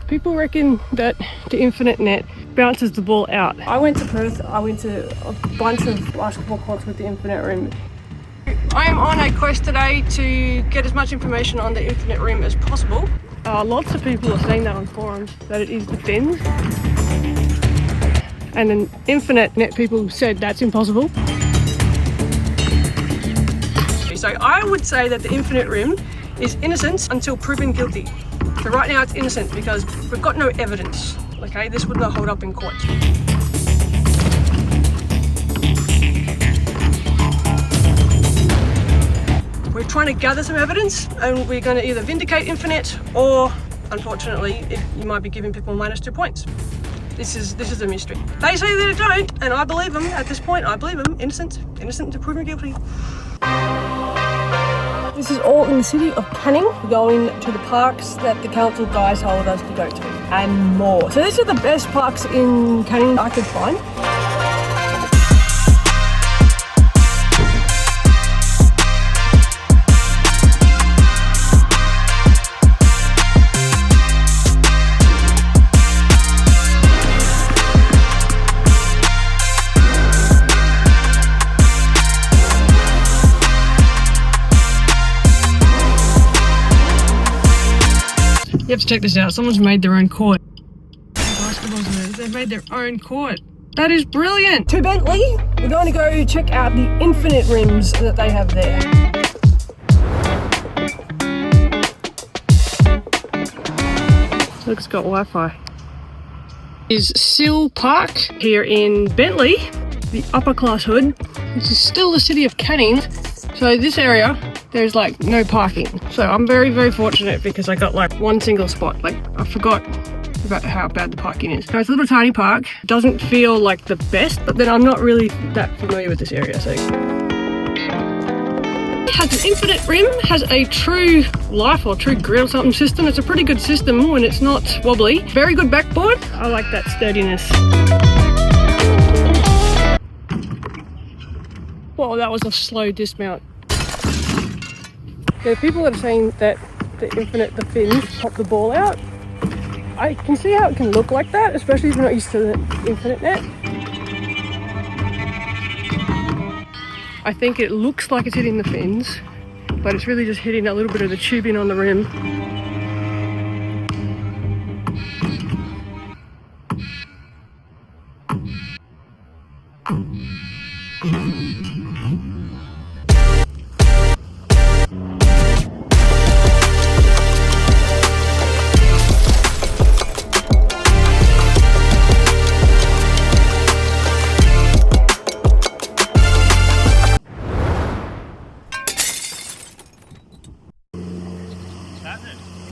People reckon that the Infinet net bounces the ball out. I went to Perth, I went to a bunch of basketball courts with the Infinet rim. I am on a quest today to get as much information on the Infinet rim as possible. Lots of people are saying that on forums, that it is the fins. And then Infinet net people said that's impossible. So I would say that the Infinet rim is innocent until proven guilty. So right now it's innocent because we've got no evidence. Okay, this would not hold up in court. We're trying to gather some evidence and we're going to either vindicate Infinet or, unfortunately, you might be giving people -2 points. This is a mystery. They say that it don't, and I believe them. At this point, I believe them. Innocent until proven guilty. This is all in the city of Canning, going to the parks that the council guys told us to go to, and more. So these are the best parks in Canning I could find. You have to check this out. Someone's made their own court. They've made their own court. That is brilliant. To Bentley, we're going to go check out the Infinet rims that they have there. Look, it's got Wi-Fi. Is Sill Park here in Bentley, the upper class hood. This is still the city of Canning. So this area, there's like no parking. So I'm very, very fortunate because I got like one single spot. Like I forgot about how bad the parking is. So it's a little tiny park. Doesn't feel like the best, but then I'm not really that familiar with this area. So it has an Infinet rim, has a true life or true grill something system. It's a pretty good system when it's not wobbly. Very good backboard. I like that sturdiness. Whoa, that was a slow dismount. There are people that are saying that the fins pop the ball out. I can see how it can look like that, especially if you're not used to the Infinet net. I think it looks like it's hitting the fins, but it's really just hitting a little bit of the tubing on the rim.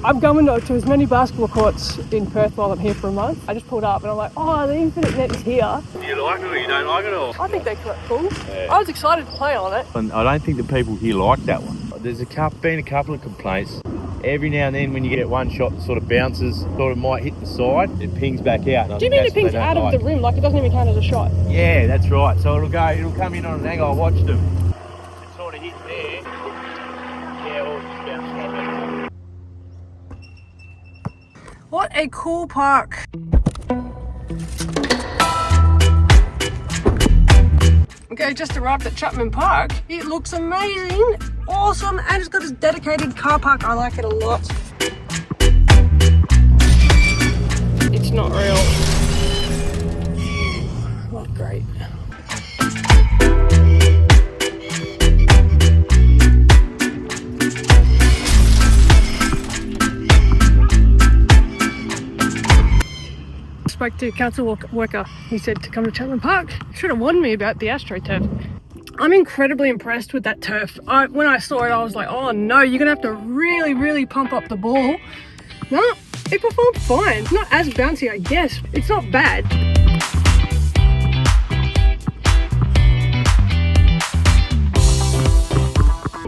I'm going to as many basketball courts in Perth while I'm here for a month. I just pulled up and I'm like, oh, the Infinet net is here. Do you like it or you don't like it or? I think they're quite cool. Yeah. I was excited to play on it. And I don't think the people here like that one. There's been a couple of complaints. Every now and then when you get one shot that sort of bounces, sort of might hit the side, it pings back out. Do you mean it pings out of the rim, like it doesn't even count as a shot? Yeah, that's right. So it'll come in on an angle. I watched them. It sort of hit there. Yeah, or just bounce right back. What a cool park. Okay, just arrived at Chapman Park. It looks amazing, awesome, and it's got this dedicated car park. I like it a lot. It's not real. Not great. Spoke to a council worker. He said to come to Chapman Park. Should have warned me about the Astro turf. I'm incredibly impressed with that turf. When I saw it, I was like, oh no, you're gonna have to really, really pump up the ball. No, it performed fine. It's not as bouncy, I guess. It's not bad.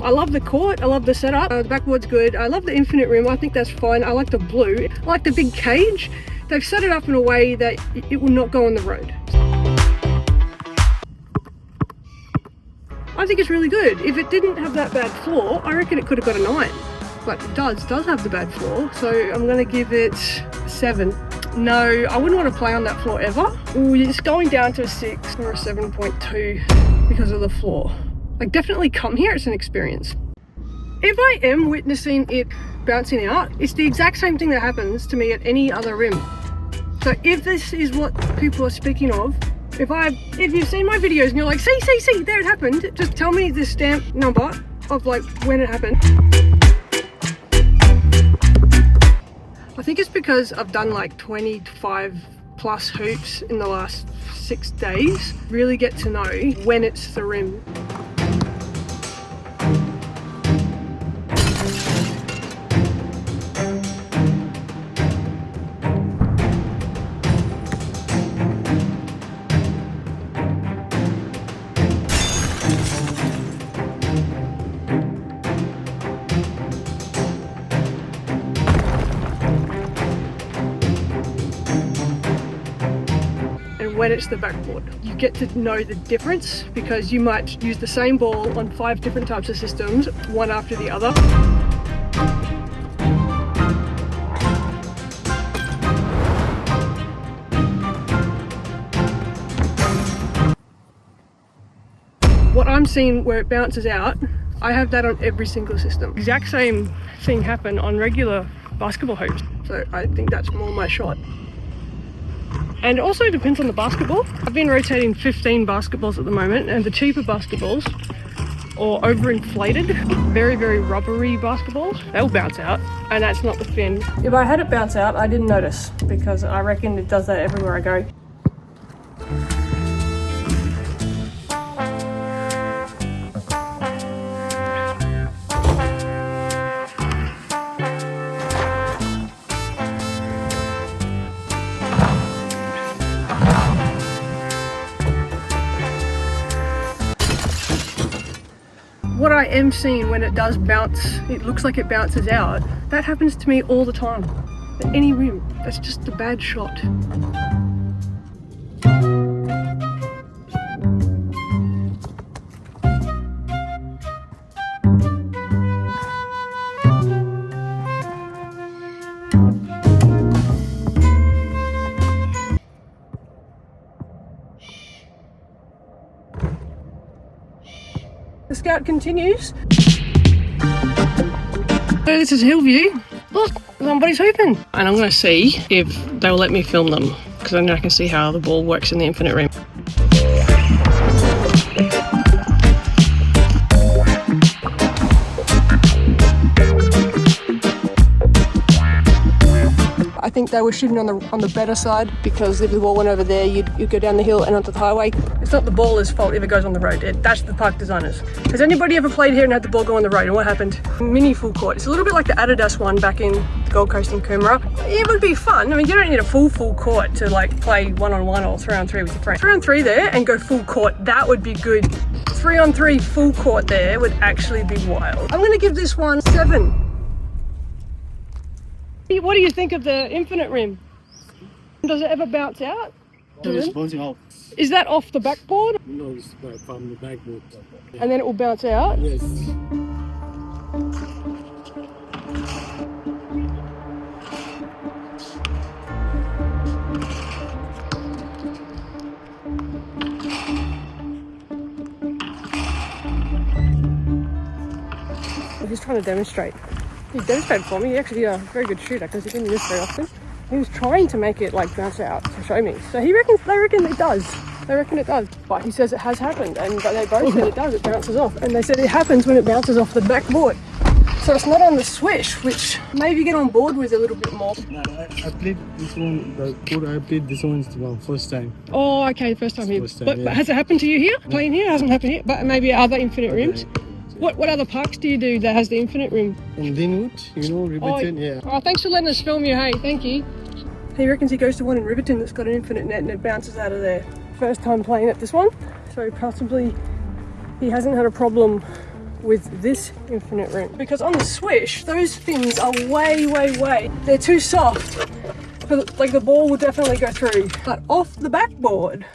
I love the court, I love the setup, the backboard's good. I love the Infinet rim, I think that's fine. I like the blue, I like the big cage. They've set it up in a way that it will not go on the road. I think it's really good. If it didn't have that bad floor, I reckon it could have got a 9. but it does have the bad floor. So I'm gonna give it 7. No, I wouldn't want to play on that floor ever. Ooh, it's going down to a 6 or a 7.2 because of the floor. Like, definitely come here, it's an experience. If I am witnessing it bouncing out, it's the exact same thing that happens to me at any other rim. So if this is what people are speaking of, if you've seen my videos and you're like, see, there it happened, just tell me the stamp number of like when it happened. I think it's because I've done like 25 plus hoops in the last 6 days. Really get to know when it's the rim. When it's the backboard, you get to know the difference because you might use the same ball on 5 different types of systems, one after the other. What I'm seeing where it bounces out, I have that on every single system. Exact same thing happen on regular basketball hoops. So I think that's more my shot. And it also depends on the basketball. I've been rotating 15 basketballs at the moment, and the cheaper basketballs, or overinflated, very, very rubbery basketballs, they'll bounce out, and that's not the fin. If I had it bounce out, I didn't notice, because I reckon it does that everywhere I go. What I am seeing when it does bounce, it looks like it bounces out. That happens to me all the time, at any rim. That's just a bad shot. The scout continues. So this is Hillview. Look, somebody's hooping. And I'm going to see if they'll let me film them, because then I can see how the ball works in the infinite rim. I think they were shooting on the better side, because if the ball went over there, you'd go down the hill and onto the highway. It's not the baller's fault if it goes on the road. That's the park designers. Has anybody ever played here and had the ball go on the road? And what happened? Mini full court. It's a little bit like the Adidas one back in the Gold Coast in Coomera. It would be fun. I mean, you don't need a full court to like play 1-on-1 or 3-on-3 with your friends. 3-on-3 there and go full court. That would be good. 3-on-3 full court there would actually be wild. I'm going to give this one 7. What do you think of the infinite rim? Does it ever bounce out? No, it's bouncing out. Is that off the backboard? No, it's from the backboard. Yeah. And then it will bounce out? Yes. He's trying to demonstrate. He demonstrated for me. He actually a very good shooter, because he didn't do this very often. He was trying to make it like bounce out to show me. So they reckon it does. They reckon it does. But he says it has happened, but they both said it does, it bounces off. And they said it happens when it bounces off the backboard. So it's not on the swish, which maybe get on board with a little bit more. No, I played this one, I played this one the first time. Oh, okay, first time here. First time, but yeah. has it happened to you here? Playing here? It hasn't happened here. But maybe other infinite rims? What other parks do you do that has the infinite rim? In Linwood, Riverton, yeah. Oh, thanks for letting us film you, hey, thank you. He reckons he goes to one in Riverton that's got an infinite net and it bounces out of there. First time playing at this one, so possibly he hasn't had a problem with this infinite rim. Because on the swish, those fins are way, they're too soft. Like the ball will definitely go through. But off the backboard,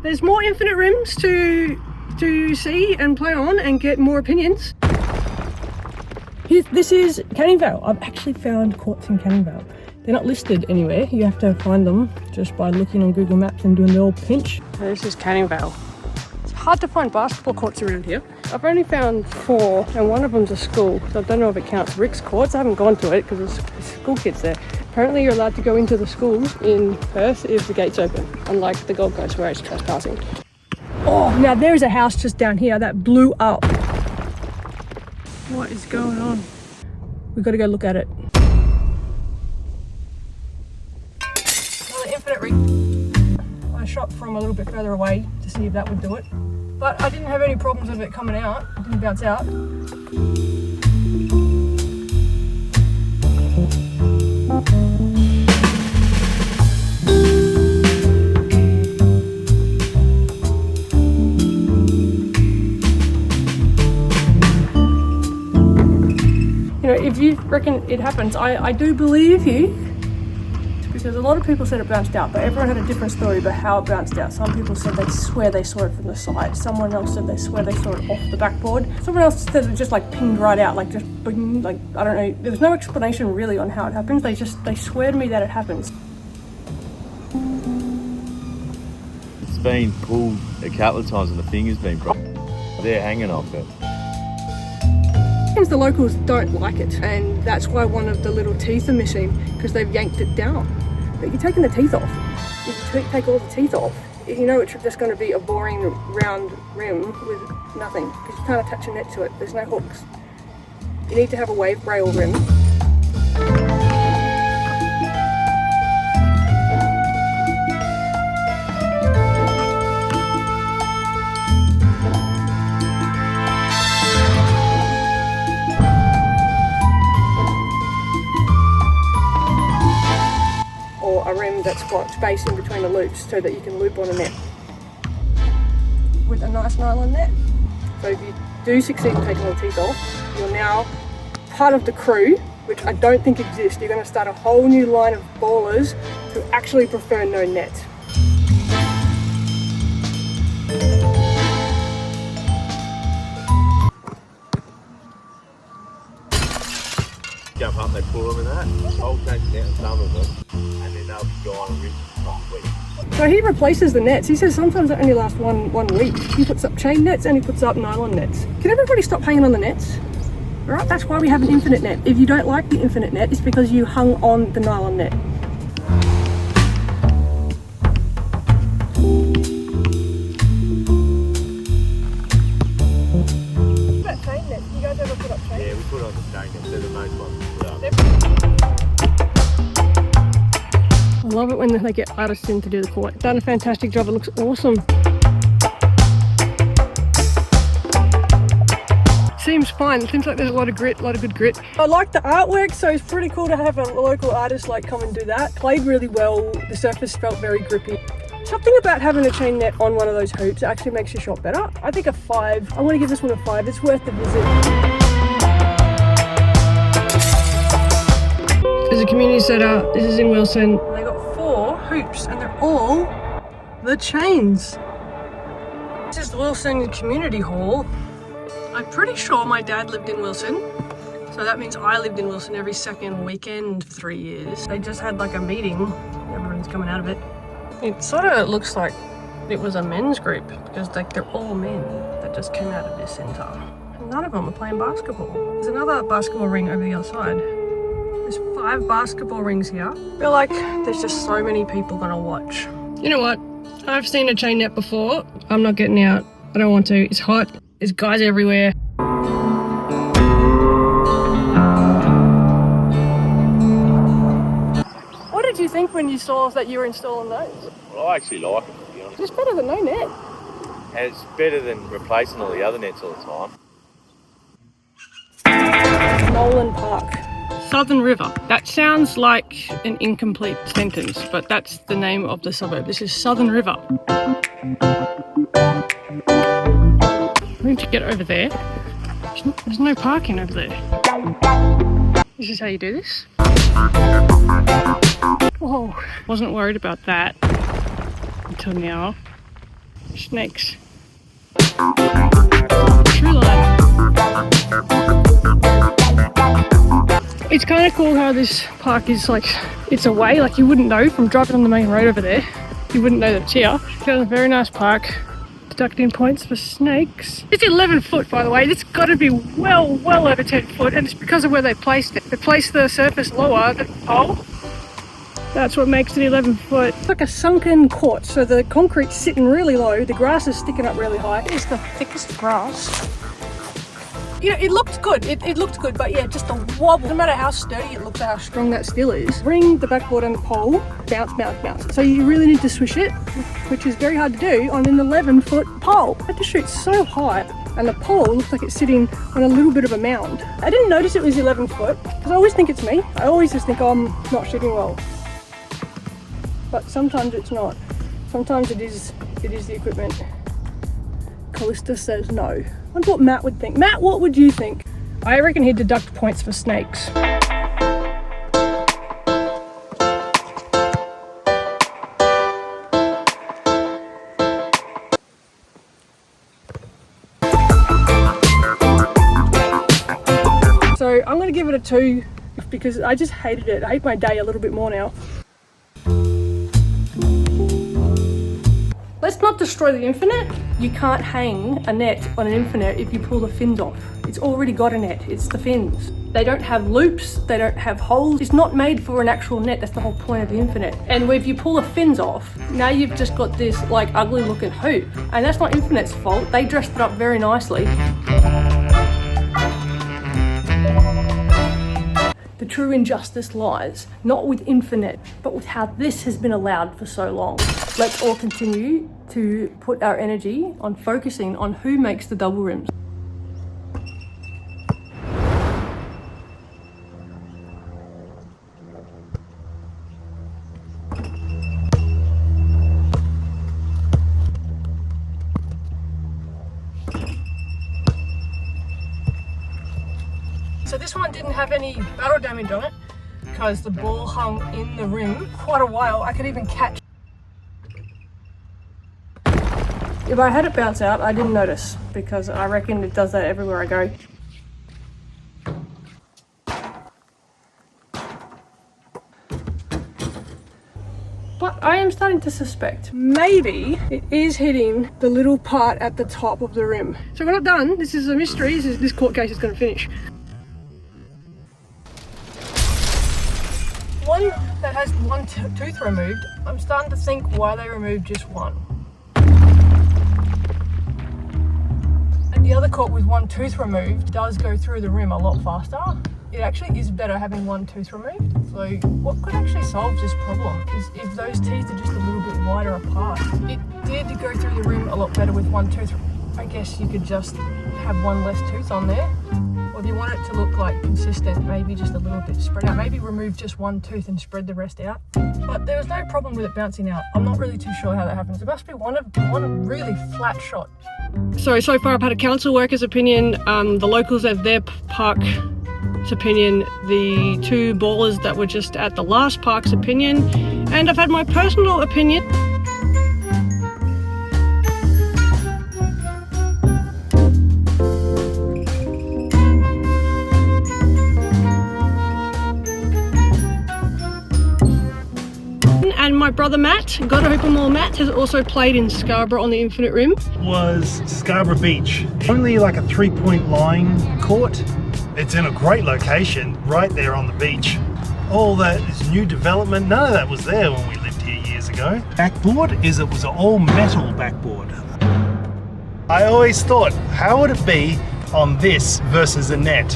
there's more infinite rims to see and play on and get more opinions. This is Canning Vale. I've actually found courts in Canning Vale. They're not listed anywhere. You have to find them just by looking on Google Maps and doing the old pinch. So this is Canning Vale. It's hard to find basketball courts around here. I've only found 4 and one of them's a school. So I don't know if it counts Rick's courts. I haven't gone to it because there's school kids there. Apparently you're allowed to go into the schools in Perth if the gate's open, unlike the Gold Coast where it's trespassing. Oh, now there's a house just down here that blew up. What is going on? We've got to go look at it. Another Infinet ring. I shot from a little bit further away to see if that would do it. But I didn't have any problems with it coming out. It didn't bounce out. If you reckon it happens, I do believe you, because a lot of people said it bounced out, but everyone had a different story about how it bounced out. Some people said they swear they saw it from the side. Someone else said they swear they saw it off the backboard. Someone else said it just like pinged right out, like just bing, like I don't know. There was no explanation really on how it happens. They swear to me that it happens. It's been pulled a couple of times and the finger's been broken. They're hanging off it. The locals don't like it, and that's why one of the little teeth are missing, because they've yanked it down. But you're taking the teeth off. If you take all the teeth off, you know it's just going to be a boring round rim with nothing, because you can't attach a net to it. There's no hooks. You need to have a wave braille rim. A rim that's got space in between the loops so that you can loop on a net with a nice nylon net. So if you do succeed in taking all the teeth off, you're now part of the crew, which I don't think exists. You're going to start a whole new line of ballers who actually prefer no net. Jump up, they pull them in that. I'll take down some of them, and then they'll be gone and ripped off week. So he replaces the nets. He says sometimes they only last one week. He puts up chain nets and he puts up nylon nets. Can everybody stop hanging on the nets? All right, that's why we have an Infinet net. If you don't like the Infinet net, it's because you hung on the nylon net. Chain nets. You guys ever put up chain? Yeah, we put on the chain nets. They're the main ones. I love it when they get artists in to do the court. Done a fantastic job. It looks awesome. Seems fine. It seems like there's a lot of grit, a lot of good grit. I like the artwork, so it's pretty cool to have a local artist like come and do that. Played really well. The surface felt very grippy. Something about having a chain net on one of those hoops actually makes your shot better. I think a 5. I want to give this one a 5. It's worth the visit. There's a community centre. This is in Wilson. They got 4 hoops and they're all the chains. This is the Wilson Community Hall. I'm pretty sure my dad lived in Wilson. So that means I lived in Wilson every second weekend for 3 years. They just had like a meeting. Everyone's coming out of it. It sort of looks like it was a men's group because like they're all men that just came out of this centre. And none of them are playing basketball. There's another basketball ring over the other side. There's 5 basketball rings here. I feel like there's just so many people gonna watch. You know what? I've seen a chain net before. I'm not getting out. I don't want to. It's hot. There's guys everywhere. What did you think when you saw that you were installing those? Well, I actually like it, to be honest. It's better than no net. And it's better than replacing all the other nets all the time. Nolan Park. Southern River. That sounds like an incomplete sentence, but that's the name of the suburb. This is Southern River. We need to get over there. There's no parking over there. This is how you do this. Whoa, wasn't worried about that until now. Snakes. True line. It's kind of cool how this park is like, it's away, like you wouldn't know from driving on the main road over there. You wouldn't know that it's here. It's got a very nice park. Deducting points for snakes. It's 11 foot, by the way. It's got to be well over 10 foot, and it's because of where they placed it. They placed the surface lower than the pole. That's what makes it 11 foot. It's like a sunken court, so the concrete's sitting really low, the grass is sticking up really high. It's the thickest grass. You know, it looked good. It looked good, but yeah, just a wobble. No matter how sturdy it looks or how strong that steel is, bring the backboard and the pole, bounce, bounce, bounce. So you really need to swish it, which is very hard to do on an 11-foot pole. I had to shoot so high, and the pole looks like it's sitting on a little bit of a mound. I didn't notice it was 11 foot, because I always think it's me. I always just think, oh, I'm not shooting well. But sometimes it's not. Sometimes it is the equipment. Callista says no. I wonder what Matt would think. Matt, what would you think? I reckon he'd deduct points for snakes. So I'm going to give it a 2 because I just hated it. I hate my day a little bit more now. Let's not destroy the Infinet. You can't hang a net on an Infinet if you pull the fins off. It's already got a net, it's the fins. They don't have loops, they don't have holes. It's not made for an actual net, that's the whole point of the Infinet. And if you pull the fins off, now you've just got this like ugly looking hoop. And that's not Infinet's fault, they dressed it up very nicely. The true injustice lies not with Infinet, but with how this has been allowed for so long. Let's all continue to put our energy on focusing on who makes the double rims. So this one didn't have any battle damage on it because the ball hung in the rim quite a while. I could even catch. If I had it bounce out, I didn't notice because I reckon it does that everywhere I go. But I am starting to suspect maybe it is hitting the little part at the top of the rim. So we're not done. This is a mystery. This court case is going to finish. One that has one tooth removed, I'm starting to think why they removed just one. And the other court with one tooth removed does go through the rim a lot faster. It actually is better having one tooth removed. So what could actually solve this problem is if those teeth are just a little bit wider apart. It did go through the rim a lot better with one tooth. I guess you could just have one less tooth on there. Or if you want it to look like consistent, maybe just a little bit spread out. Maybe remove just one tooth and spread the rest out. But there was no problem with it bouncing out. I'm not really too sure how that happens. It must be one really flat shot. So far I've had a council worker's opinion, the locals have their park's opinion, the two ballers that were just at the last park's opinion, and I've had my personal opinion. And my brother Matt, God I hope him all Matt, has also played in Scarborough on the Infinet Rim. Was Scarborough Beach. Only like a 3-point line court. It's in a great location, right there on the beach. All that is new development, none of that was there when we lived here years ago. Backboard it was an all metal backboard. I always thought, how would it be on this versus a net?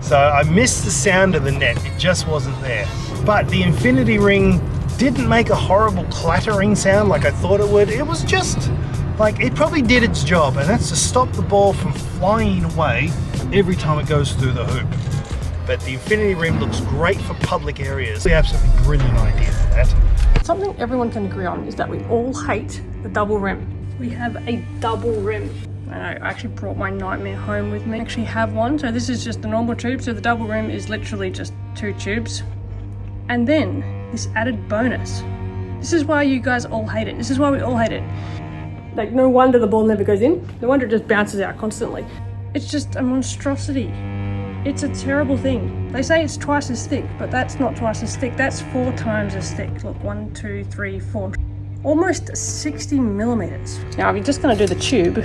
So I missed the sound of the net, it just wasn't there. But the infinity ring didn't make a horrible clattering sound like I thought it would. It was just like, it probably did its job, and that's to stop the ball from flying away every time it goes through the hoop. But the infinity rim looks great for public areas. The absolutely brilliant idea for that. Something everyone can agree on is that we all hate the double rim. We have a double rim. And I actually brought my nightmare home with me. I actually have one, so this is just a normal tube, so the double rim is literally just 2 tubes. And then this added bonus. This is why you guys all hate it. This is why we all hate it. Like, no wonder the ball never goes in. No wonder it just bounces out constantly. It's just a monstrosity. It's a terrible thing. They say it's twice as thick, but that's not twice as thick. That's 4 times as thick. Look, 1, 2, 3, 4. Almost 60 millimeters. Now, if you're just gonna do the tube,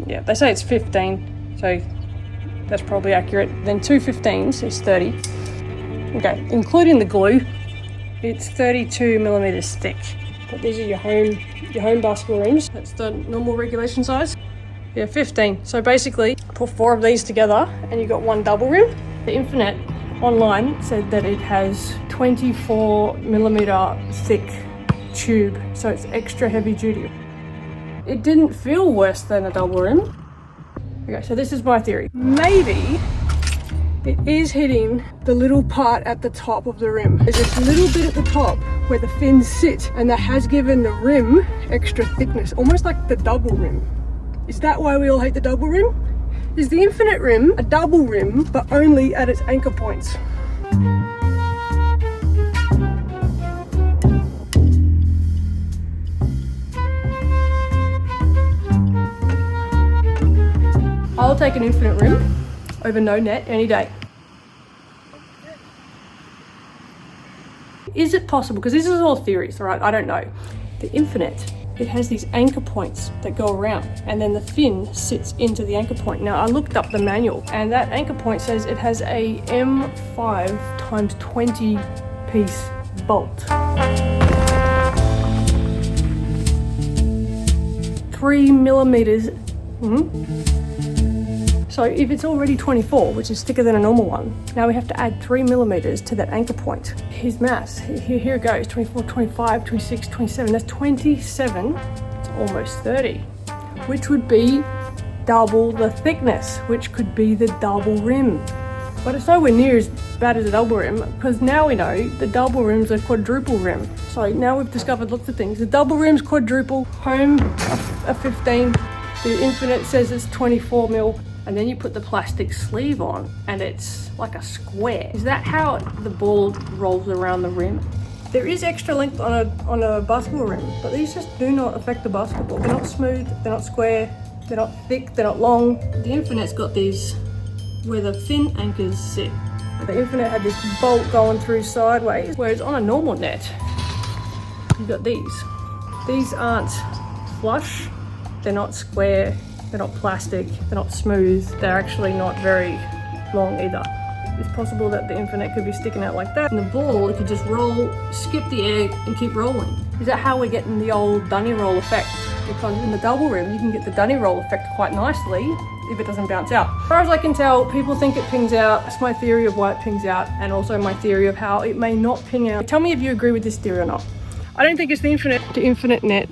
yeah, they say it's 15, so that's probably accurate. Then 2 15s is 30. Okay, including the glue, it's 32 millimeters thick. But these are your home basketball rims. That's the normal regulation size. Yeah, 15. So basically, put 4 of these together and you got 1 double rim. The Infinet online said that it has 24 millimeter thick tube, so it's extra heavy duty. It didn't feel worse than a double rim. Okay, so this is my theory. Maybe it is hitting the little part at the top of the rim. There's this little bit at the top where the fins sit, and that has given the rim extra thickness, almost like the double rim. Is that why we all hate the double rim? Is the Infinet rim a double rim, but only at its anchor points? I'll take an Infinet rim over no net any day. Is it possible, because this is all theories, right? I don't know. The Infinet, it has these anchor points that go around, and then the fin sits into the anchor point. Now, I looked up the manual, and that anchor point says it has a M5 times 20 piece bolt. 3 millimeters. So if it's already 24, which is thicker than a normal one, now we have to add 3 millimeters to that anchor point. Here's maths. Here it goes. 24, 25, 26, 27. That's 27. It's almost 30, which would be double the thickness, which could be the double rim. But it's nowhere near as bad as a double rim, because now we know the double rim's a quadruple rim. So now we've discovered lots of things. The double rim's quadruple, home a 15. The Infinet says it's 24 mil. And then you put the plastic sleeve on and it's like a square. Is that how the ball rolls around the rim? There is extra length on a basketball rim, but these just do not affect the basketball. They're not smooth, they're not square, they're not thick, they're not long. The Infinet's got these where the fin anchors sit. The Infinet had this bolt going through sideways, whereas on a normal net, you've got these. These aren't flush, they're not square, they're not plastic, they're not smooth, they're actually not very long either. It's possible that the Infinet could be sticking out like that, and the ball, it could just roll, skip the air and keep rolling. Is that how we're getting the old dunny roll effect? Because in the double rim, you can get the dunny roll effect quite nicely if it doesn't bounce out. As far as I can tell, people think it pings out. That's my theory of why it pings out, and also my theory of how it may not ping out. Tell me if you agree with this theory or not. I don't think it's the Infinet net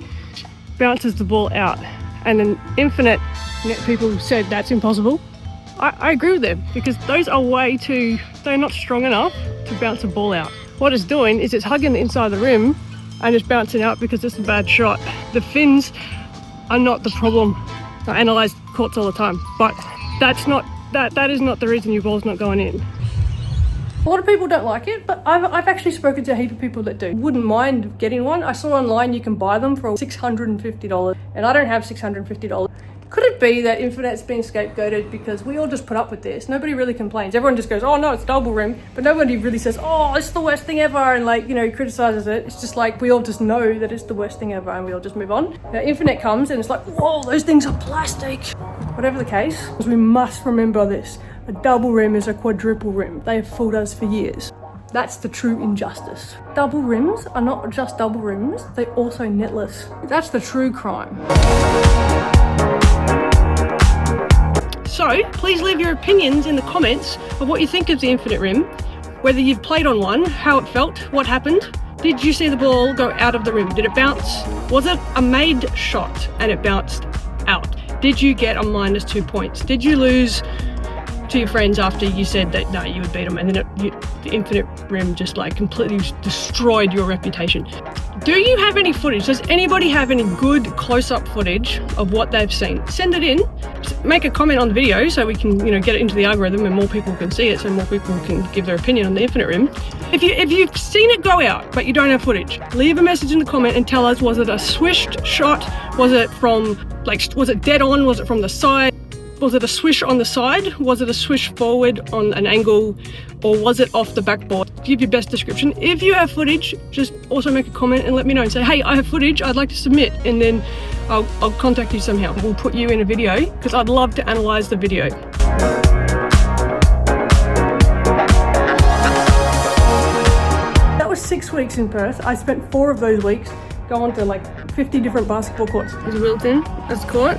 bounces the ball out. And then Infinet net people said that's impossible. I agree with them, because those are they're not strong enough to bounce a ball out. What it's doing is it's hugging the inside of the rim and it's bouncing out because it's a bad shot. The fins are not the problem. I analyse courts all the time, but that is not the reason your ball's not going in. A lot of people don't like it, but I've actually spoken to a heap of people that do. Wouldn't mind getting one. I saw online you can buy them for $650, and I don't have $650. Could it be that Infinet's been scapegoated because we all just put up with this? Nobody really complains. Everyone just goes, oh no, it's double rim, but nobody really says, oh, it's the worst thing ever, and like, you know, criticizes it. It's just like we all just know that it's the worst thing ever and we all just move on. Now Infinet comes and it's like, whoa, those things are plastic. Whatever the case, we must remember this. A double rim is a quadruple rim. They have fooled us for years. That's the true injustice. Double rims are not just double rims, they're also netless. That's the true crime. So, please leave your opinions in the comments of what you think of the Infinet rim, whether you've played on one, how it felt, what happened. Did you see the ball go out of the rim? Did it bounce? Was it a made shot and it bounced out? Did you get a -2 points? Did you lose to your friends after you said that no, you would beat them, and then the Infinet rim just like completely destroyed your reputation? Do you have any footage? Does anybody have any good close-up footage of what they've seen? Send it in. Make a comment on the video so we can, get it into the algorithm and more people can see it, so more people can give their opinion on the Infinet rim. If you've seen it go out but you don't have footage, leave a message in the comment and tell us, was it a swished shot? Was it from was it dead on? Was it from the side? Was it a swish on the side? Was it a swish forward on an angle? Or was it off the backboard? Give your best description. If you have footage, just also make a comment and let me know and say, hey, I have footage, I'd like to submit, and then I'll contact you somehow. We'll put you in a video because I'd love to analyze the video. That was 6 weeks in Perth. I spent 4 of those weeks going to like 50 different basketball courts. Here's Willetton, that's the court.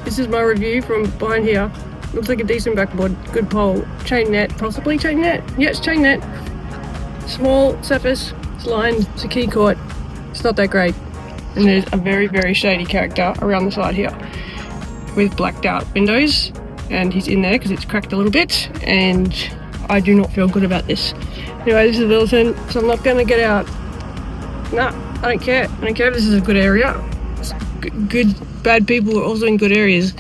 This is my review from behind here. Looks like a decent backboard, good pole, chain net, possibly chain net. Yeah, it's chain net. Small surface, it's lined, it's a key court. It's not that great. And there's a very, very shady character around the side here with blacked out windows, and he's in there because it's cracked a little bit, and I do not feel good about this. Anyway, this is Willetton, so I'm not gonna get out. Nah, I don't care. I don't care if this is a good area. It's good, bad people are also in good areas.